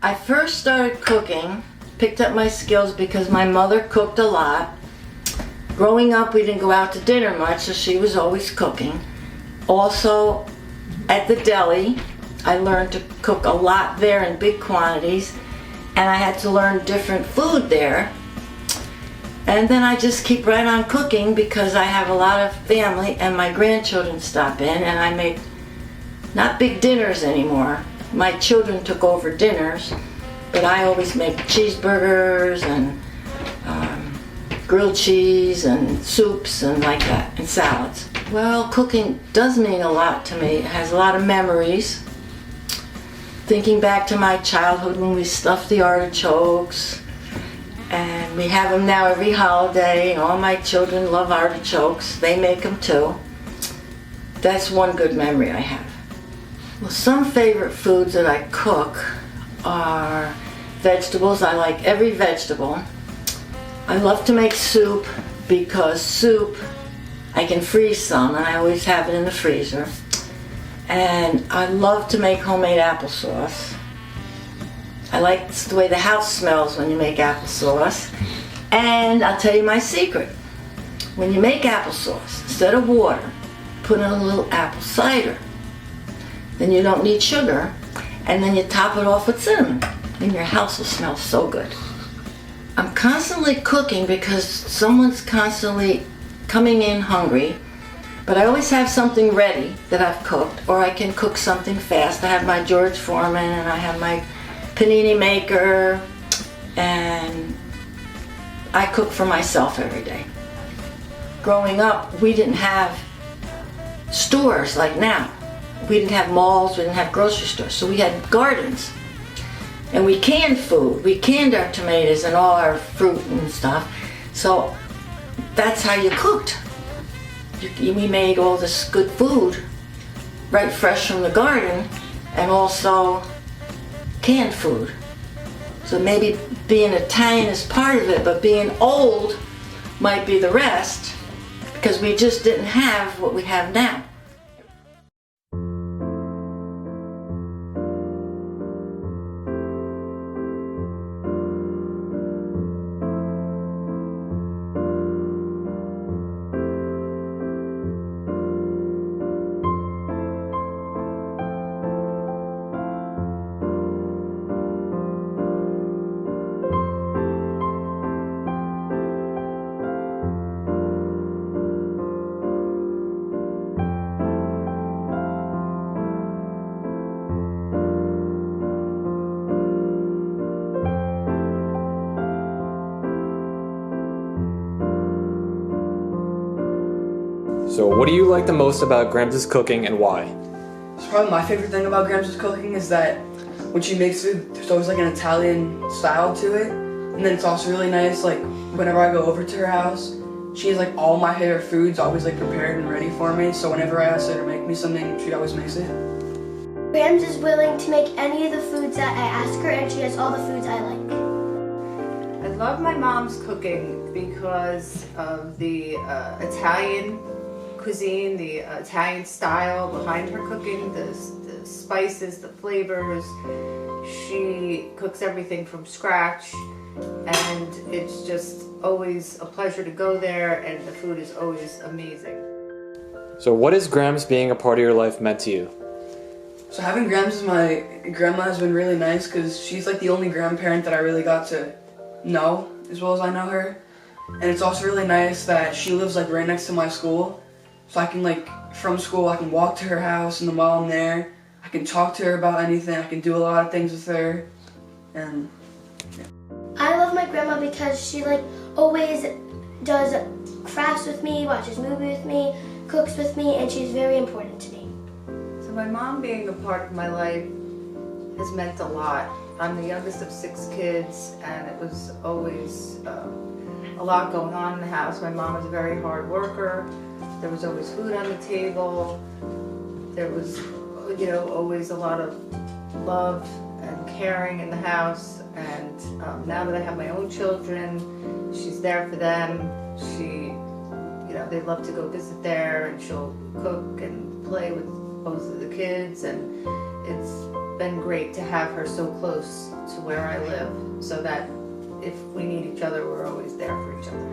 I first started cooking, picked up my skills because my mother cooked a lot. Growing up, we didn't go out to dinner much, so she was always cooking. Also, at the deli, I learned to cook a lot there in big quantities, and I had to learn different food there. And then I just keep right on cooking because I have a lot of family and my grandchildren stop in, and I make not big dinners anymore. My children took over dinners, but I always make cheeseburgers and grilled cheese and soups and like that, and salads. Well, cooking does mean a lot to me. It has a lot of memories. Thinking back to my childhood when we stuffed the artichokes, and we have them now every holiday, and all my children love artichokes. They make them too. That's one good memory I have. Well, some favorite foods that I cook are vegetables. I like every vegetable. I love to make soup because soup, I can freeze some, and I always have it in the freezer. And I love to make homemade applesauce. I like the way the house smells when you make applesauce. And I'll tell you my secret. When you make applesauce, instead of water, put in a little apple cider. Then you don't need sugar. And then you top it off with cinnamon. And your house will smell so good. I'm constantly cooking because someone's constantly coming in hungry. But I always have something ready that I've cooked, or I can cook something fast. I have my George Foreman, and I have my panini maker, and I cook for myself every day. Growing up, we didn't have stores like now. We didn't have malls, we didn't have grocery stores, so we had gardens. And we canned food. We canned our tomatoes and all our fruit and stuff. So that's how you cooked. We made all this good food right fresh from the garden, and also canned food. So maybe being Italian is part of it, but being old might be the rest, because we just didn't have what we have now. So what do you like the most about Gramps' cooking, and why? So probably my favorite thing about Gramps' cooking is that when she makes food, there's always like an Italian style to it. And then it's also really nice, like whenever I go over to her house, she has like all my favorite foods always like prepared and ready for me. So whenever I ask her to make me something, she always makes it. Gramps is willing to make any of the foods that I ask her, and she has all the foods I like. I love my mom's cooking because of the Italian cuisine, the Italian style behind her cooking, the spices, the flavors. She cooks everything from scratch, and it's just always a pleasure to go there, and the food is always amazing. So what has Gramps being a part of your life meant to you? So having Gramps as my grandma has been really nice because she's like the only grandparent that I really got to know as well as I know her. And it's also really nice that she lives like right next to my school. So I can from school, I can walk to her house, and then while I'm there, I can talk to her about anything. I can do a lot of things with her, and yeah. I love my grandma because she always does crafts with me, watches movies with me, cooks with me, and she's very important to me. So my mom being a part of my life has meant a lot. I'm the youngest of 6 kids, and it was always a lot going on in the house. My mom was a very hard worker. There was always food on the table. There was, always a lot of love and caring in the house. And now that I have my own children, she's there for them. They love to go visit there, and she'll cook and play with both of the kids. And it's been great to have her so close to where I live, so that if we need each other, we're always there for each other.